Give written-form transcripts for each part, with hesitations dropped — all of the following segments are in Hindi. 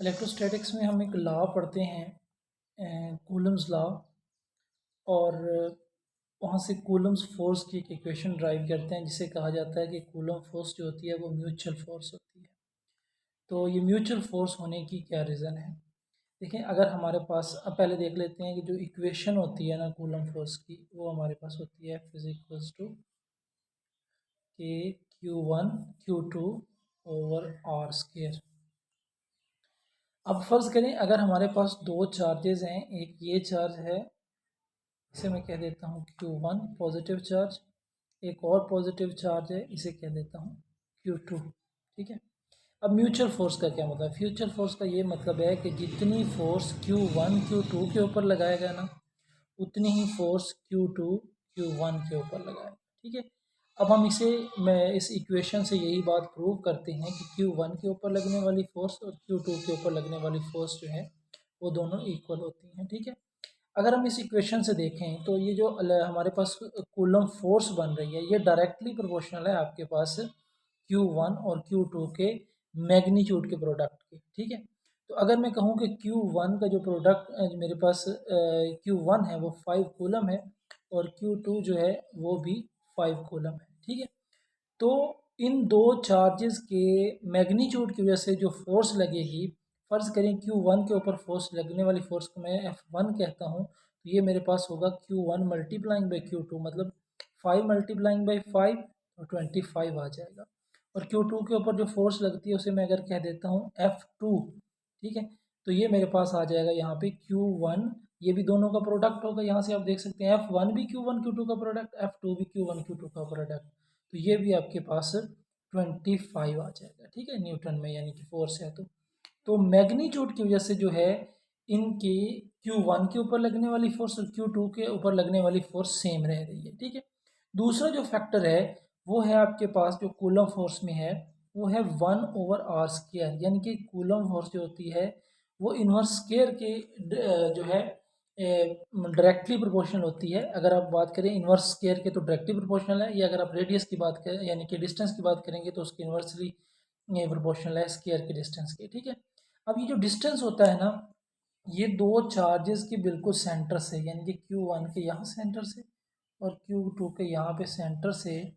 इलेक्ट्रोस्टैटिक्स में हम एक लॉ पढ़ते हैं, कूलम्स लॉ। और वहाँ से कूलम्स फोर्स की एक इक्वेशन ड्राइव करते हैं जिसे कहा जाता है कि कूलम फोर्स जो होती है वो म्यूचुअल फोर्स होती है। तो ये म्यूचुअल फोर्स होने की क्या रीज़न है? देखिए, अगर हमारे पास अब पहले देख लेते हैं कि जो इक्वेशन होती है ना कूलम फोर्स की, वो हमारे पास होती है फिजिकल्स टू के Q1 Q2 over are square. अब फर्ज करें अगर हमारे पास दो चार्जेस हैं, एक ये चार्ज है, इसे मैं कह देता हूँ Q1 पॉजिटिव चार्ज, एक और पॉजिटिव चार्ज है, इसे कह देता हूँ Q2। ठीक है। अब म्यूचुअल फोर्स का क्या मतलब? फ्यूचर फोर्स का ये मतलब है कि जितनी फोर्स Q1 Q2 के ऊपर लगाएगा ना, उतनी ही फोर्स Q2 Q1 के ऊपर लगाएगा। ठीक है। अब हम इसे मैं इस इक्वेशन से यही बात प्रूव करते हैं कि Q1 के ऊपर लगने वाली फोर्स और Q2 के ऊपर लगने वाली फोर्स जो है वो दोनों इक्वल होती हैं। ठीक है। अगर हम इस इक्वेशन से देखें तो ये जो हमारे पास कूलम फोर्स बन रही है, ये डायरेक्टली प्रोपोर्शनल है आपके पास Q1 और Q2 के मैग्नीट्यूड के प्रोडक्ट के। ठीक है। तो अगर मैं कहूँ कि Q1 का जो प्रोडक्ट मेरे पास Q1 है वो 5 कूलम है और Q2 जो है वो भी 5 कूलम है। ठीक है। तो इन दो चार्जेस के मैग्नीट्यूड की वजह से जो फोर्स लगेगी, फर्ज करें Q1 के ऊपर फोर्स लगने वाली फोर्स को मैं F1 कहता हूँ, तो ये मेरे पास होगा Q1 मल्टीप्लाइंग बाई Q2, मतलब 5 मल्टीप्लाइंग बाई 5 और 25 आ जाएगा। और Q2 के ऊपर जो फोर्स लगती है उसे मैं अगर कह देता हूँ F2। ठीक है। तो ये मेरे पास आ जाएगा यहाँ पे Q1, ये भी दोनों का प्रोडक्ट होगा, यहाँ से आप देख सकते हैं F1 भी Q1 Q2 का प्रोडक्ट, F2 भी Q1 Q2 का प्रोडक्ट। तो ये भी आपके पास 25 आ जाएगा। ठीक है, न्यूटन में, यानी कि फोर्स है। तो मैग्नीट्यूड की वजह से जो है इनकी Q1 के ऊपर लगने वाली फोर्स और Q2 के ऊपर लगने वाली फोर्स सेम रह रही है। ठीक है। दूसरा जो फैक्टर है वो है आपके पास जो कूलम फोर्स में है, वो है 1/r², यानी कि कूलम फोर्स जो होती है वो इन्वर्स स्केयर के जो है डायरेक्टली प्रोपोर्शनल होती है। अगर आप बात करें इन्वर्स स्केयर के तो डायरेक्टली प्रोपोर्शनल है, या अगर आप रेडियस की बात करें यानी कि डिस्टेंस की बात करेंगे तो उसकी इन्वर्सली प्रोपोर्शनल है स्केयर के डिस्टेंस के। ठीक है। अब ये जो डिस्टेंस होता है ना, ये दो चार्जेस के बिल्कुल सेंटर से, यानी कि Q1 के यहाँ सेंटर से और Q2 के यहाँ पे सेंटर से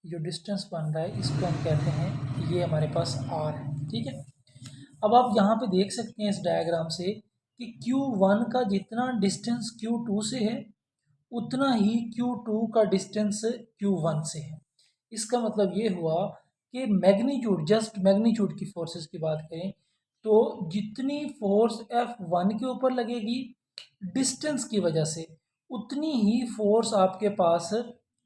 जो डिस्टेंस बन रहा है इसको हम कहते हैं, ये हमारे पास R है। ठीक है। अब आप यहाँ पे देख सकते हैं इस डायग्राम से कि Q1 का जितना डिस्टेंस Q2 से है उतना ही Q2 का डिस्टेंस Q1 से है। इसका मतलब ये हुआ कि मैग्नीट्यूड, जस्ट मैग्नीट्यूड की फोर्सेस की बात करें तो जितनी फोर्स F1 के ऊपर लगेगी डिस्टेंस की वजह से, उतनी ही फोर्स आपके पास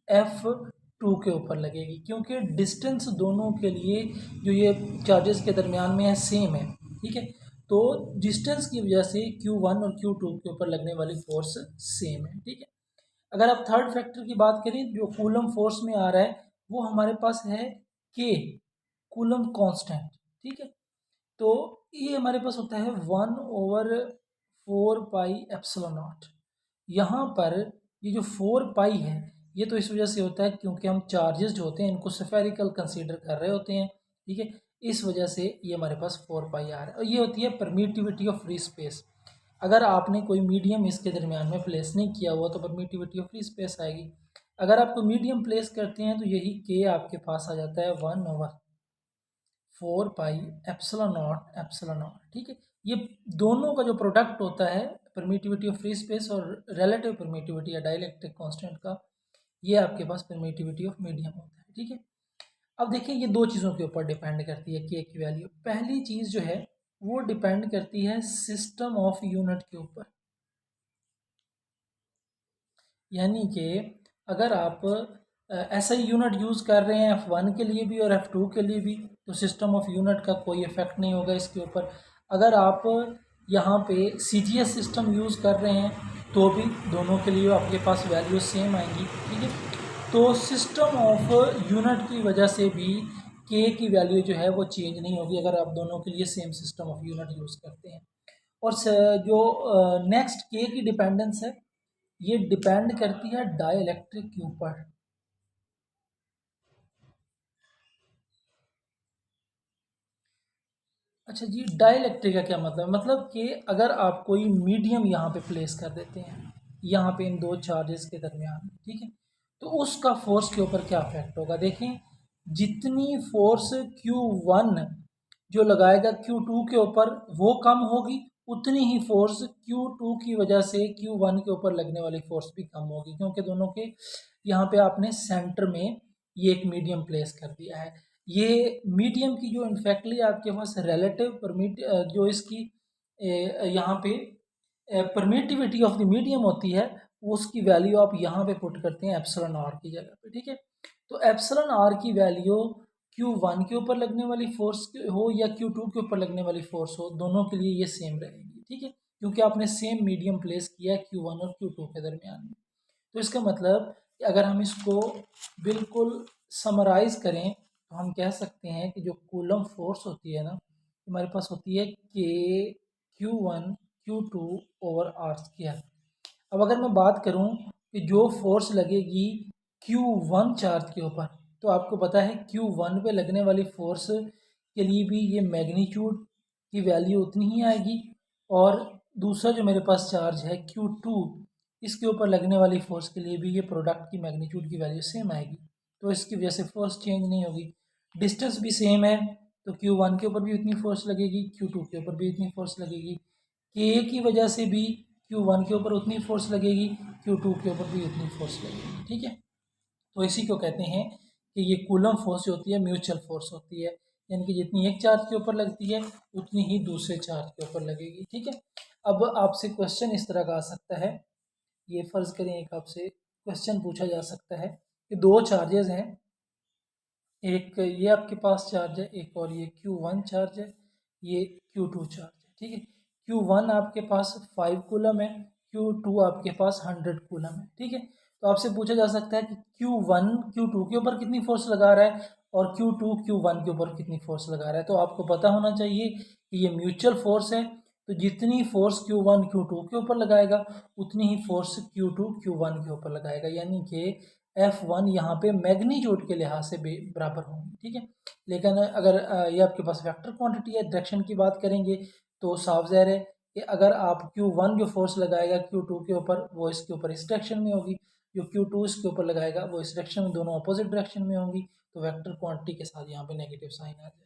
F2 के ऊपर लगेगी, क्योंकि डिस्टेंस दोनों के लिए जो ये चार्जेस के दरमियान में है सेम है। ठीक है। तो डिस्टेंस की वजह से Q1 और Q2 के ऊपर लगने वाली फोर्स सेम है। ठीक है। अगर आप थर्ड फैक्टर की बात करें जो कूलम फोर्स में आ रहा है, वो हमारे पास है K, कूलम कांस्टेंट। ठीक है। तो ये हमारे पास होता है 1/4πε0। यहाँ पर ये जो 4 पाई है, ये तो इस वजह से होता है क्योंकि हम चार्जेस जो होते हैं इनको स्फेरिकल कंसीडर कर रहे होते हैं। ठीक है। इस वजह से ये हमारे पास 4 पाई आ रहा है, और ये होती है परमिटिविटी ऑफ फ्री स्पेस। अगर आपने कोई मीडियम इसके दरमियान में प्लेस नहीं किया हुआ तो परमिटिविटी ऑफ फ्री स्पेस आएगी। अगर आप कोई मीडियम प्लेस करते हैं तो यही के आपके पास आ जाता है 1/4πε0। ठीक है। ये दोनों का जो प्रोडक्ट होता है परमिटिविटी ऑफ फ्री स्पेस और रिलेटिव परमिटिविटी या डाइलेक्ट्रिक कांस्टेंट का, ये आपके पास परमिटिविटी ऑफ मीडियम होता है। ठीक है। अब देखिए, ये दो चीज़ों के ऊपर डिपेंड करती है के की वैल्यू। पहली चीज़ जो है वो डिपेंड करती है सिस्टम ऑफ यूनिट के ऊपर, यानी कि अगर आप ऐसा ही यूनिट यूज़ कर रहे हैं F1 के लिए भी और F2 के लिए भी, तो सिस्टम ऑफ यूनिट का कोई इफेक्ट नहीं होगा इसके ऊपर। अगर आप यहाँ पे CGS सिस्टम यूज़ कर रहे हैं तो भी दोनों के लिए आपके पास वैल्यू सेम आएंगी। ठीक है। तो सिस्टम ऑफ यूनिट की वजह से भी के की वैल्यू जो है वो चेंज नहीं होगी अगर आप दोनों के लिए same system of unit use करते हैं। और जो नेक्स्ट के की डिपेंडेंस है, ये डिपेंड करती है डाइलेक्ट्रिक के ऊपर। अच्छा जी, डाइलेक्ट्रिक का क्या मतलब कि अगर आप कोई मीडियम यहाँ पे प्लेस कर देते हैं, यहाँ पे इन दो चार्जेस के दरमियान, ठीक है, तो उसका फोर्स के ऊपर क्या इफेक्ट होगा। देखें, जितनी फोर्स Q1 जो लगाएगा Q2 के ऊपर वो कम होगी, उतनी ही फोर्स Q2 की वजह से Q1 के ऊपर लगने वाली फोर्स भी कम होगी, क्योंकि दोनों के यहाँ पे आपने सेंटर में ये एक मीडियम प्लेस कर दिया है। ये मीडियम की जो इनफैक्टली आपके पास रिलेटिव परमिट जो इसकी यहाँ पे परमिटिविटी ऑफ द मीडियम होती है, उसकी वैल्यू आप यहाँ पे पुट करते हैं एप्सिलॉन आर की जगह पे, ठीक है। तो एप्सिलॉन आर की वैल्यू Q1 के ऊपर लगने वाली फोर्स हो या Q2 के ऊपर लगने वाली फोर्स हो, दोनों के लिए ये सेम रहेगी, ठीक है, क्योंकि आपने सेम मीडियम प्लेस किया है Q1 और Q2 के दरमियान में। तो इसका मतलब कि अगर हम इसको बिल्कुल समराइज करें तो हम कह सकते हैं कि जो कूलम फोर्स होती है ना, हमारे पास होती है के Q1 Q2 over are square. अब अगर मैं बात करूं कि जो फोर्स लगेगी Q1 चार्ज के ऊपर, तो आपको पता है Q1 पे लगने वाली फोर्स के लिए भी ये मैग्नीट्यूड की वैल्यू उतनी ही आएगी, और दूसरा जो मेरे पास चार्ज है Q2, इसके ऊपर लगने वाली फोर्स के लिए भी ये प्रोडक्ट की मैग्नीट्यूड की वैल्यू सेम आएगी। तो इसकी वजह से फोर्स चेंज नहीं होगी, डिस्टेंस भी सेम है, तो Q1 के ऊपर भी उतनी फोर्स लगेगी, Q2 के ऊपर भी उतनी फोर्स लगेगी, के की वजह से भी Q1 के ऊपर उतनी फोर्स लगेगी, Q2 के ऊपर भी उतनी फोर्स लगेगी, ठीक है। तो इसी को कहते हैं कि ये कूलम फोर्स जो होती है म्यूचुअल फोर्स होती है, यानी कि जितनी एक चार्ज के ऊपर लगती है उतनी ही दूसरे चार्ज के ऊपर लगेगी, ठीक है। अब आपसे क्वेश्चन इस तरह का आ सकता है, ये फर्ज करें एक आपसे क्वेश्चन पूछा जा सकता है कि दो चार्जेस हैं, एक ये आपके पास चार्ज है, एक और ये Q1 चार्ज है, ये Q2 चार्ज है, ठीक है। Q1 आपके पास 5 कूलम है, Q2 आपके पास 100 कूलम है, ठीक है। तो आपसे पूछा जा सकता है कि Q1 Q2 के ऊपर कितनी फोर्स लगा रहा है और Q2 Q1 के ऊपर कितनी फोर्स लगा रहा है। तो आपको पता होना चाहिए कि ये म्यूचुअल फोर्स है, तो जितनी फोर्स Q1 Q2 के ऊपर लगाएगा उतनी ही फोर्स Q2 Q1 के ऊपर लगाएगा, यानी कि F1 यहाँ पे मैग्नीट्यूड के लिहाज से बराबर होंगे, ठीक है। लेकिन अगर ये आपके पास वेक्टर क्वांटिटी है, डायरेक्शन की बात करेंगे तो साफ ज़ाहिर है कि अगर आप Q1 जो फोर्स लगाएगा Q2 के ऊपर, वो इसके ऊपर इस डायरेक्शन में होगी, जो Q2 इसके ऊपर लगाएगा वो इस डायरेक्शन में, दोनों अपोजिट डायरेक्शन में होंगी, तो वेक्टर क्वांटिटी के साथ यहाँ पे नेगेटिव साइन आ जाएगा।